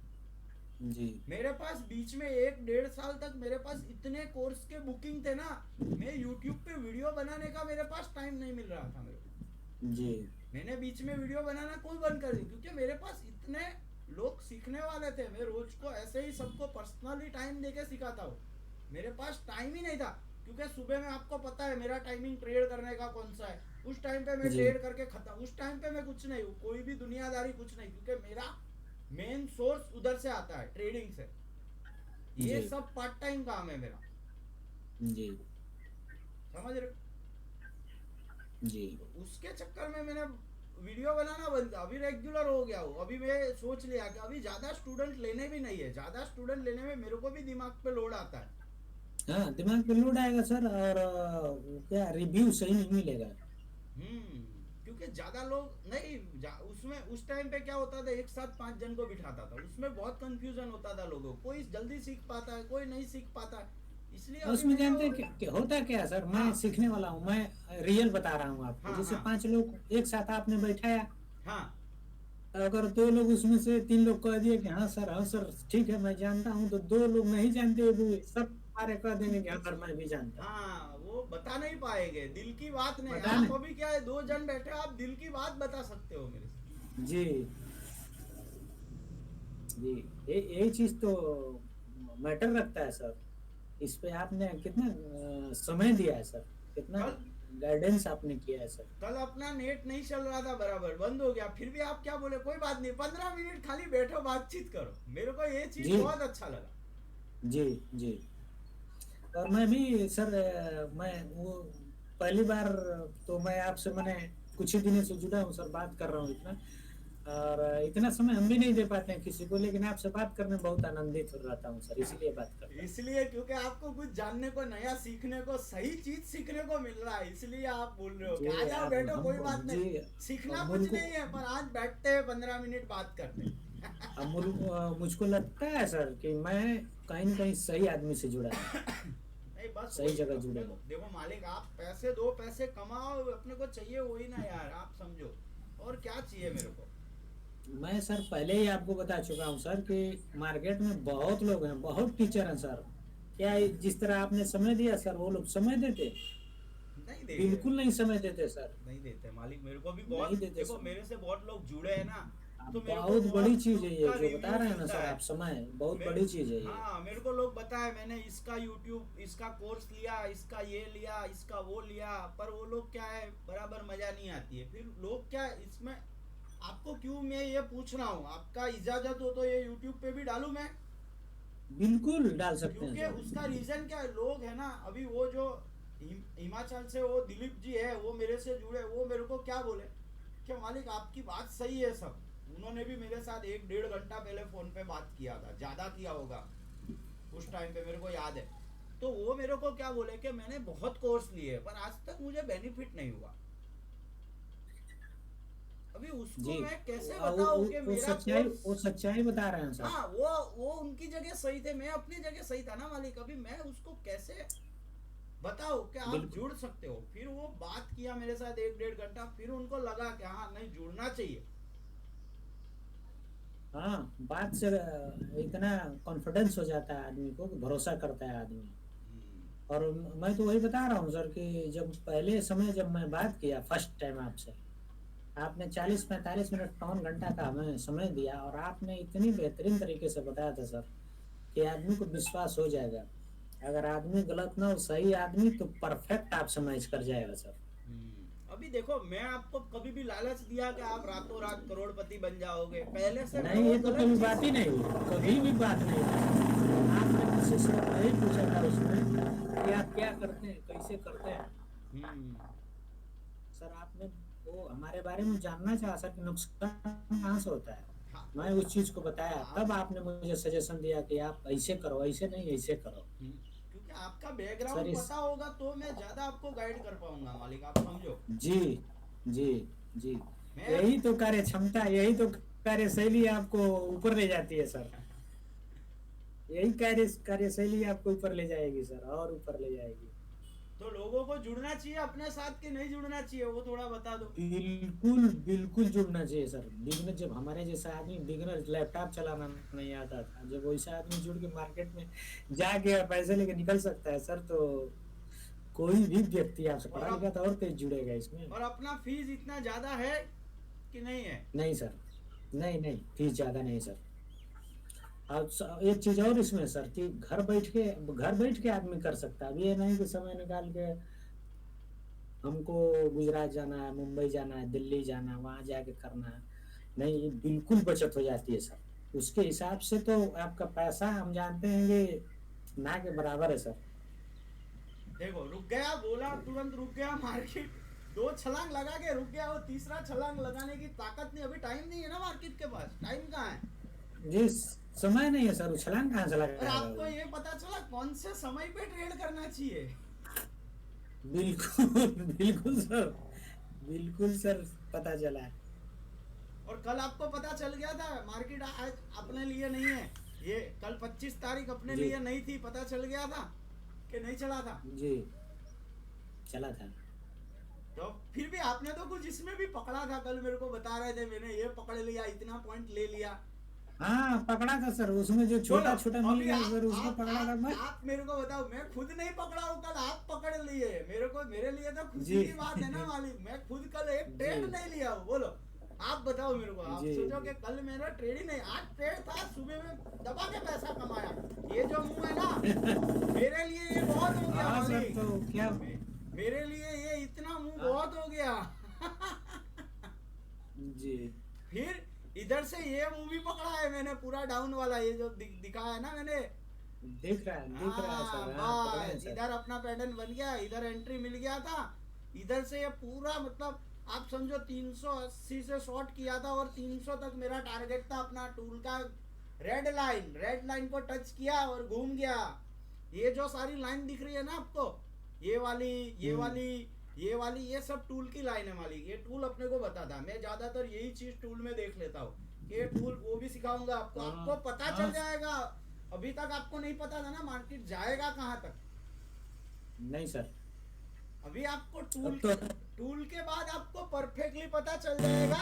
S2: जी
S1: मेरे पास बीच में 1-1.5 साल तक मेरे पास इतने कोर्स के बुकिंग थे ना, मैं यूट्यूब पे वीडियो बनाने का मेरे पास टाइम नहीं मिल रहा था मेरे को।
S2: जी
S1: मैंने बीच में वीडियो बनाना कोई बंद कर दी क्योंकि मेरे पास इतने लोग सीखने वाले थे, मैं रोज को ऐसे ही सबको पर्सनली टाइम देके सिखाता हूँ। मेरे पास टाइम ही नहीं था क्योंकि सुबह में आपको पता है मेरा टाइमिंग ट्रेड करने का कौन सा है, उस टाइम पे मैं
S2: जी
S1: ट्रेड करके खत्म, उस टाइम पे मैं कुछ नहीं हूँ, कोई भी दुनियादारी कुछ नहीं, क्योंकि मेरा मेन सोर्स उधर से आता है, ट्रेडिंग से। ये
S2: जी
S1: सब पार्ट टाइम काम है मेरा,
S2: जी
S1: समझ रहे हो?
S2: जी।
S1: तो उसके चक्कर में मैंने वीडियो बनाना बंद किया, अभी रेगुलर हो गया हूँ। अभी मैं सोच लिया कि अभी ज्यादा स्टूडेंट लेने भी नहीं है, ज्यादा स्टूडेंट लेने में मेरे को भी दिमाग पे लोड आता है।
S2: हाँ, दिमाग पे लोड आएगा सर, और क्या रिव्यू सही नहीं मिलेगा।
S1: हम्म। क्योंकि क्योंकि ज्यादा लोग नहीं उसमें उस टाइम पे क्या होता था, एक साथ 5 जन को बिठाता था, उसमें बहुत कंफ्यूजन होता था लोगों को, कोई जल्दी सीख पाता है, कोई नहीं सीख पाता है, इसलिए
S2: और
S1: अभी
S2: उसमें
S1: मैंने
S2: जानते
S1: वो।
S2: हैं कि होता क्या है सर, मैं
S1: हाँ
S2: सीखने वाला हूँ, मैं रियल बता रहा हूँ आपको।
S1: हाँ
S2: जैसे
S1: हाँ
S2: 5 लोग एक साथ आपने बैठाया,
S1: हाँ
S2: अगर 2 लोग उसमें से 3 लोग कह दिए कि हाँ सर ठीक है मैं जानता हूँ, तो 2 लोग नहीं जानते हुए भी सब सारे कह देंगे कि हाँ सर मैं भी जानता हूँ।
S1: हाँ, वो बता नहीं पाएंगे दिल की बात नहीं।
S2: पता
S1: आप
S2: नहीं।
S1: अभी क्या है, 2 जन बैठे हो, आप दिल की बात बता सकते हो मेरे से।
S2: जी जी, यही चीज तो मैटर रखता है सर। इस पे आपने कितना समय दिया है सर, कितना
S1: कल
S2: गाइडेंस आपने किया है सर।
S1: कल अपना नेट नहीं चल रहा था, बराबर बंद हो गया, फिर भी आप क्या बोले, कोई बात नहीं, 15 मिनट खाली बैठो बातचीत करो, मेरे को ये चीज
S2: जी
S1: बहुत अच्छा लगा।
S2: जी जी। और मैं भी सर मैं वो पहली बार, तो मैं आपसे मैंने कुछ ही दिनों से जुड़ा हूँ सर, बात कर रहा हूँ इतना। और इतना समय हम भी नहीं दे पाते हैं किसी को, लेकिन आपसे बात करने में बहुत आनंदित हो रहता हूँ सर, इसीलिए बात करता हूँ।
S1: इसलिए क्योंकि आपको कुछ जानने को, नया सीखने को, सही चीज सीखने को मिल रहा है, इसलिए आप बोल रहे हो कि आ
S2: जी
S1: जाओ
S2: आप
S1: बैठो, कोई
S2: हमको
S1: बात नहीं,
S2: जी
S1: सीखना
S2: अब
S1: कुछ
S2: मुझको
S1: नहीं है, पर आज बैठते हैं 15 मिनट बात करते हैं।
S2: मुझको लगता है सर कि मैं कहीं न कहीं सही आदमी से जुड़ा हूँ,
S1: नहीं बस
S2: सही
S1: वही,
S2: जगह जुड़े
S1: अपने को
S2: हूँ।
S1: देखो मालिक, आप पैसे दो, पैसे कमाओ, अपने को चाहिए वही ना यार, आप समझो, और क्या चाहिए मेरे को।
S2: मैं सर पहले ही आपको बता चुका हूँ सर कि मार्केट में बहुत लोग हैं, बहुत टीचर हैं सर। क्या जिस तरह आपने समय दिया सर, वो लोग समय देते?
S1: नहीं देंगे,
S2: बिल्कुल नहीं समय देते सर,
S1: नहीं देते मालिक, मेरे को भी
S2: नहीं
S1: बहुत,
S2: देते
S1: देखो
S2: समय।
S1: मेरे से बहुत लोग जुड़े हैं ना, तो मेरे को
S2: बहुत बड़ी
S1: बहुत
S2: चीज है
S1: लोग
S2: ये
S1: का
S2: जो बता
S1: रिव्यू
S2: रहे हैं ना
S1: मिलता
S2: सर
S1: है।
S2: आप, समय बहुत
S1: मेरे
S2: बड़ी चीज है ये।
S1: हाँ, मेरे को लोग बताए, मैंने इसका यूट्यूब, इसका कोर्स लिया, इसका ये लिया, इसका वो लिया, पर वो लोग क्या है, बराबर मजा नहीं आती है, फिर लोग क्या इसमें, आपको क्यों मैं ये पूछ रहा हूँ, आपका इजाजत हो तो ये यूट्यूब पे भी डालूं मैं,
S2: बिल्कुल डाल सकते हैं
S1: क्योंकि
S2: सर।
S1: उसका रीजन क्या है, लोग है ना, अभी वो जो हिमाचल से वो दिलीप जी है, वो मेरे से जुड़े, वो मेरे को क्या बोले कि मालिक आपकी बात सही है सब, उन्होंने भी मेरे साथ 1-1.5 घंटा पहले फोन पे बात किया था, ज्यादा किया होगा उस टाइम पे, मेरे को याद है। तो वो मेरे को क्या बोले कि मैंने बहुत कोर्स लिए पर आज तक मुझे बेनिफिट नहीं हुआ। अभी उसको
S2: जी
S1: मैं कैसे
S2: वो
S1: बताऊं कि मेरा कोर्स।
S2: वो सच्चाई बता रहे हैं सर।
S1: हाँ, वो उनकी जगह सही थे, मैं अपनी जगह सही था ना मालिक, अभी मैं उसको कैसे बताओ कि आप
S2: बिल्कुल।
S1: जुड़ सकते हो, फिर वो बात किया मेरे साथ 1-1.5 घंटा, फिर उनको लगा कि हाँ नहीं, जुड़ना चाहिए।
S2: हाँ, बात से इतना कॉन्फिडेंस हो जाता है आदमी को कि भरोसा करता है आदमी। और मैं तो वही बता रहा हूँ सर कि जब पहले समय जब मैं बात किया फर्स्ट टाइम आपसे, आपने 40-45 मिनट पौन घंटा का हमें समय दिया, और आपने इतनी बेहतरीन तरीके से बताया था सर कि आदमी को विश्वास हो जाएगा। अगर आदमी गलत ना हो, सही आदमी तो परफेक्ट आपसे मैच कर जाएगा सर।
S1: अभी देखो, मैं आपको कभी भी लालच दिया कि आप रातों रात करोड़पति बन जाओगे, पहले से मैं
S2: नहीं,
S1: वो
S2: ये तो
S1: गलत
S2: कभी
S1: चीज
S2: बात ही नहीं हुई,
S1: नहीं।
S2: कभी भी बात नहीं हुई। आपने मुझसे सिर्फ यही पूछा था उसमें कि आप क्या करते हैं, कैसे करते हैं।
S1: हम्म
S2: सर आपने वो हमारे बारे में जानना चाहा सर कि नुकसान कहाँ से होता है।
S1: हाँ तो
S2: मैं उस चीज को बताया,
S1: आप,
S2: तब आपने मुझे सजेशन दिया कि आप ऐसे करो, ऐसे नहीं ऐसे करो।
S1: क्योंकि आपका
S2: सर
S1: बैकग्राउंड
S2: इस
S1: पता होगा तो मैं ज्यादा आपको गाइड कर पाऊंगा मालिक, आप समझो।
S2: जी जी जी,
S1: मैं
S2: यही तो कार्य क्षमता, यही तो कार्यशैली आपको ऊपर ले जाती है सर। यही कार्यशैली आपको ऊपर ले जाएगी सर, और ऊपर ले जाएगी।
S1: तो लोगों को जुड़ना चाहिए अपने साथ कि नहीं जुड़ना चाहिए, वो थोड़ा बता दो।
S2: बिल्कुल बिल्कुल जुड़ना चाहिए सर। बिगनर, जब हमारे जैसा आदमी, बिगनर लैपटॉप चलाना नहीं आता था, जब वैसा आदमी जुड़ के मार्केट में जाके पैसे लेके निकल सकता है सर, तो कोई भी व्यक्ति आपसे
S1: और
S2: पढ़ा लिखा
S1: अब
S2: था और तेज जुड़ेगा इसमें।
S1: और अपना फीस इतना ज्यादा है कि नहीं है?
S2: नहीं सर, नहीं नहीं, फीस ज्यादा नहीं सर। अब एक चीज और इसमें सर कि घर बैठ के आदमी कर सकता है। अब ये नहीं कि समय निकाल के हमको गुजरात जाना है, मुंबई जाना है, दिल्ली जाना है, वहां जाके करना है। नहीं, बिल्कुल बचत हो जाती है सर। उसके हिसाब से तो आपका पैसा हम जानते हैं कि ना के बराबर है सर।
S1: देखो, रुक गया, बोला तुरंत रुक गया, मार्केट 2 छलांग लगा के रुक गया, वो तीसरा छलांग लगाने की ताकत नहीं, अभी टाइम नहीं है ना मार्केट के पास, टाइम कहाँ है?
S2: जी, समय नहीं है सर, उछलांग कहाँ से
S1: और
S2: लगाएगा
S1: आपको
S2: वो।
S1: ये पता चला कौन से समय पे ट्रेड करना चाहिए?
S2: बिल्कुल बिल्कुल सर, बिल्कुल सर, पता चला।
S1: और कल आपको पता चल गया था मार्केट आज अपने लिए नहीं है। ये कल 25 तारीख अपने
S2: जी
S1: लिए नहीं थी, पता चल गया था कि नहीं चला था।
S2: जी, चला था।
S1: तो फिर भी आपने तो कुछ इसमें भी पकड़ा था, कल मेरे को बता रहे थे मैंने ये पकड़ लिया, इतना पॉइंट ले लिया।
S2: हाँ, पकड़ा था सर, उसमें जो
S1: बोलो,
S2: छोटा छोटा मिल
S1: अभी
S2: गया
S1: आप
S2: सर, उसको
S1: आप
S2: पकड़ा था
S1: आप
S2: मैं।
S1: आप मेरे को बताओ, मैं खुद नहीं पकड़ा हूँ, कल आप पकड़ लिए मेरे को। मेरे लिए तो खुशी
S2: जी
S1: की बात है ना मालिक, मैं खुद कल एक
S2: जी
S1: ट्रेड नहीं लिया हूँ। बोलो, आप बताओ मेरे को, आप
S2: जी
S1: सोचो
S2: जी।
S1: कि कल मेरा ट्रेड ही नहीं, आज ट्रेड था, सुबह में दबा के पैसा कमाया। ये जो मुंह है ना, मेरे लिए ये बहुत हो गया
S2: हाँ सर,
S1: मालिक।
S2: तो क्या।
S1: मेरे लिए ये इतना मुंह
S2: हाँ,
S1: बहुत हो गया।
S2: जी,
S1: फिर इधर से ये मूवी पकड़ा है मैंने, पूरा डाउन वाला, ये जो दिखाया है ना मैंने।
S2: दिख रहा है
S1: हाँ
S2: सर, हाँ पकड़े हैं
S1: बस,
S2: सर।
S1: इधर अपना पैटर्न बन गया, इधर एंट्री मिल गया था। इधर से ये पूरा मतलब आप समझो 380 से शॉर्ट किया था, और 300 तक मेरा टारगेट था अपना टूल का। रेड लाइन को टच किया और घूम गया। ये जो सारी लाइन दिख रही है ना आपको, ये वाली, ये
S2: हम्म।
S1: वाली, ये वाली, ये सब टूल की लाइन है मालिक। ये टूल अपने को बता था, मैं ज्यादातर यही चीज टूल में देख लेता हूँ। ये टूल वो भी सिखाऊंगा आपको, आपको
S2: हाँ
S1: पता
S2: हाँ।
S1: चल जाएगा। अभी तक आपको नहीं पता था ना मार्केट जाएगा कहाँ तक।
S2: नहीं सर,
S1: अभी आपको
S2: अब तो।
S1: टूल के बाद आपको परफेक्टली पता चल जाएगा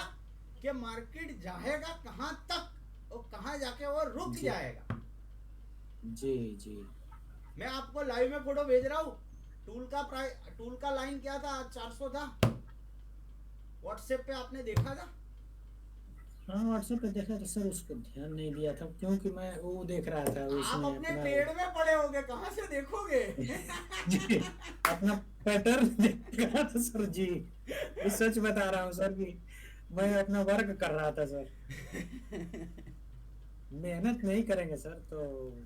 S1: कि मार्केट जाएगा कहाँ तक और कहाँ जाके वो रुक
S2: जी
S1: जाएगा।
S2: जी जी।
S1: मैं आपको लाइव में फोटो भेज रहा हूँ। टूल का लाइन क्या था, आज 400 था। व्हाट्सएप पे आपने देखा था।
S2: हाँ, व्हाट्सएप पे देखा था सर, उसको ध्यान नहीं दिया था क्योंकि मैं वो देख रहा था
S1: आप
S2: उसमें
S1: अपने
S2: अपना।
S1: पेड़ में पड़े होगे, कहाँ से देखोगे।
S2: जी, अपना पैटर्न देख रहा था सर जी। ये सच बता रहा हूँ सर कि मैं अपना वर्क कर रहा था सर। मेहनत नहीं करेंगे सर तो।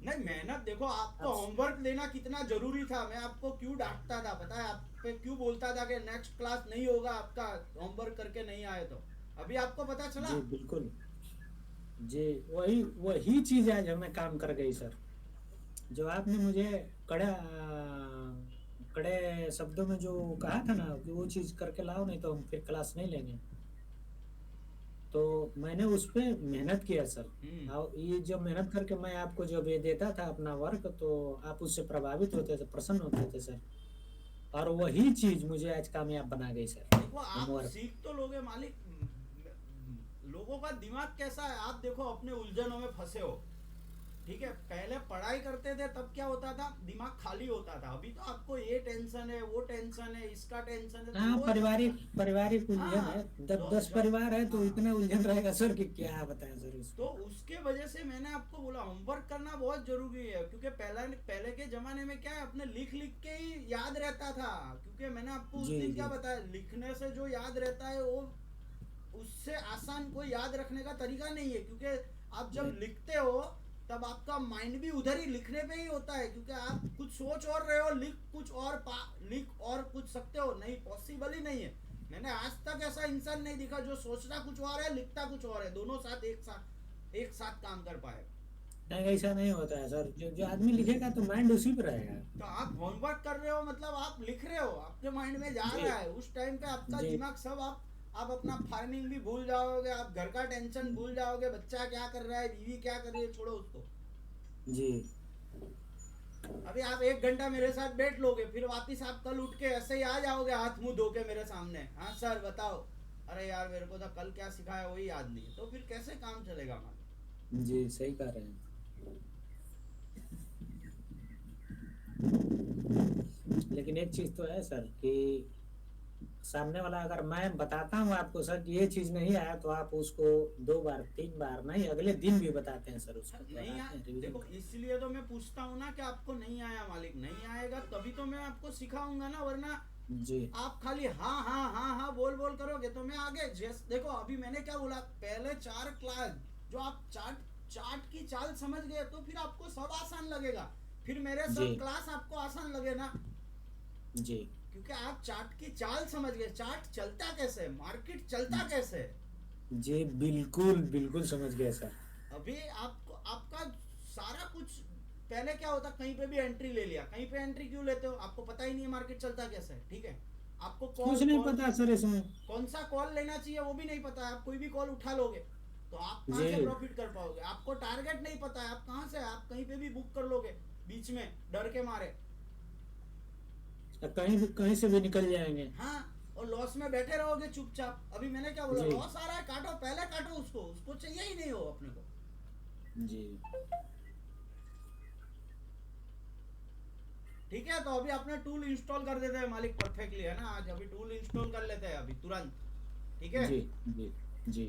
S1: नहीं, मेहनत देखो, आपको
S2: अब
S1: होमवर्क देना कितना जरूरी था। मैं आपको क्यों डांटता था पता है, आप पे क्यों बोलता था कि नेक्स्ट क्लास नहीं होगा आपका, होमवर्क करके नहीं आए तो। अभी आपको पता चला।
S2: जी बिल्कुल। जी, वही वही चीज आज हमें काम कर गई सर। जो आपने मुझे कड़े कड़े शब्दों में जो कहा था ना कि वो चीज करके लाओ, नहीं तो हम फिर क्लास नहीं लेंगे। तो मैंने उस पे मेहनत किया सर।
S1: हम्म।
S2: और ये जब मेहनत करके मैं आपको जब ये देता था अपना वर्क, तो आप उससे प्रभावित होते थे, प्रसन्न होते थे सर। और वही चीज मुझे आज कामयाब बना गई सर।
S1: देखो, आप
S2: होमवर्क।
S1: सीख तो लोगे मालिक। लोगों का दिमाग कैसा है, आप देखो अपने उलझनों में फंसे हो। ठीक है, पहले पढ़ाई करते थे तब क्या होता था, दिमाग खाली होता था। अभी तो आपको ये टेंशन है, वो टेंशन है, इसका टेंशन है, तो
S2: हाँ,
S1: वो
S2: पारिवारिक पारिवारिक उलझन है।
S1: हाँ।
S2: दस
S1: तो
S2: 10
S1: जब
S2: परिवार है तो
S1: हाँ,
S2: इतना उलझन रहेगा सर कि क्या बताएं सर
S1: तो
S2: उसको।
S1: उसके वजह से मैंने आपको बोला होमवर्क करना बहुत जरूरी है। क्योंकि पहले के जमाने में क्या है, अपने लिख लिख के ही याद रहता था। क्योंकि मैंने आपको उस
S2: जी
S1: दिन क्या
S2: जी
S1: बताया, लिखने से जो याद रहता है वो उससे आसान कोई याद रखने का तरीका नहीं है। क्योंकि आप जब
S2: नहीं।
S1: लिखते हो तब आपका माइंड भी उधर ही लिखने पे ही होता है। क्योंकि आप कुछ सोच और रहे हो, लिख और कुछ सकते हो नहीं, पॉसिबल ही नहीं है। मैंने आज तक ऐसा इंसान नहीं दिखा जो सोचता कुछ और है, लिखता कुछ और है, दोनों साथ एक साथ काम कर पाए।
S2: नहीं, ऐसा नहीं होता है सर। जो जो आदमी लिखेगा तो माइंड उसी पे रहेगा।
S1: तो आप होमवर्क कर रहे हो मतलब आप लिख रहे हो, आपके माइंड में जा
S2: जी
S1: रहा है। उस टाइम पे आपका
S2: जी
S1: दिमाग सब आप अपना फार्मिंग भी भूल जाओगे, आप घर का टेंशन भूल जाओगे, बच्चा क्या कर रहा है, बीवी क्या कर रही है, छोड़ो उसको।
S2: जी।
S1: अभी आप 1 घंटा मेरे साथ बैठ लोगे, फिर वापिस आप कल उठ के ऐसे ही आ जाओगे हाथ मुंह धो के मेरे सामने, हाँ सर बताओ। अरे यार मेरे को तो कल क्या सिखाया वही याद नहीं, तो फिर कैसे काम चलेगा हमारा।
S2: जी, सही कह रहे हैं। लेकिन एक चीज तो है सर कि सामने वाला, अगर मैं बताता हूँ आपको सर कि ये चीज नहीं आया, तो आप उसको 2 बार 3 बार नहीं, अगले दिन भी बताते हैं सर, उसको
S1: नहीं
S2: दोहराते हैं, रिवीजन
S1: देखो,
S2: करते
S1: इसलिए तो मैं पूछता हूँ ना कि आपको नहीं आया मालिक, नहीं आएगा तभी तो मैं आपको सिखाऊंगा ना, वरना
S2: हैं। जी
S1: आप खाली हाँ हाँ हाँ हाँ बोल बोल करोगे तो मैं आगे देखो अभी मैंने क्या बोला, पहले 4 क्लास जो आप चार्ट चार्ट की चाल समझ गए तो फिर आपको सब आसान लगेगा। फिर मेरे
S2: जी
S1: सब क्लास आपको आसान लगे ना,
S2: जी
S1: क्योंकि आप चार्ट की चाल समझ गए, चार्ट चलता कैसे, मार्केट चलता कैसे।
S2: जी, बिल्कुल बिल्कुल समझ गए सर।
S1: अभी आपको आपका सारा कुछ, पहले क्या होता, कहीं पे भी एंट्री ले लिया, कहीं पे एंट्री क्यों लेते हो, आपको पता ही नहीं है मार्केट चलता कैसे है, ठीक है। आपको
S3: कुछ नहीं पता सर इसमें।
S1: कौन सा कॉल लेना चाहिए वो भी नहीं पता है। आप कोई भी कॉल उठा लोगे तो आप कहाँ से
S3: जी।
S1: प्रॉफिट कर पाओगे। आपको टारगेट नहीं पता है, आप कहाँ से, आप कहीं पे भी बुक कर लोगे बीच में डर के मारे।
S3: कहीं से भी निकल जाएंगे।
S1: हाँ, और लॉस में बैठे रहोगे चुपचाप। अभी मैंने क्या बोला,
S3: जी।
S1: लॉस आ रहा है काटो, पहले काटो उसको, उसको चाहिए ही नहीं हो अपने को।
S3: जी।
S1: ठीक है, तो अभी अपने टूल इंस्टॉल कर देते हैं मालिक परफेक्टली, है ना। आज अभी टूल इंस्टॉल कर लेते हैं अभी तुरंत, ठीक है।
S3: जी। जी। जी।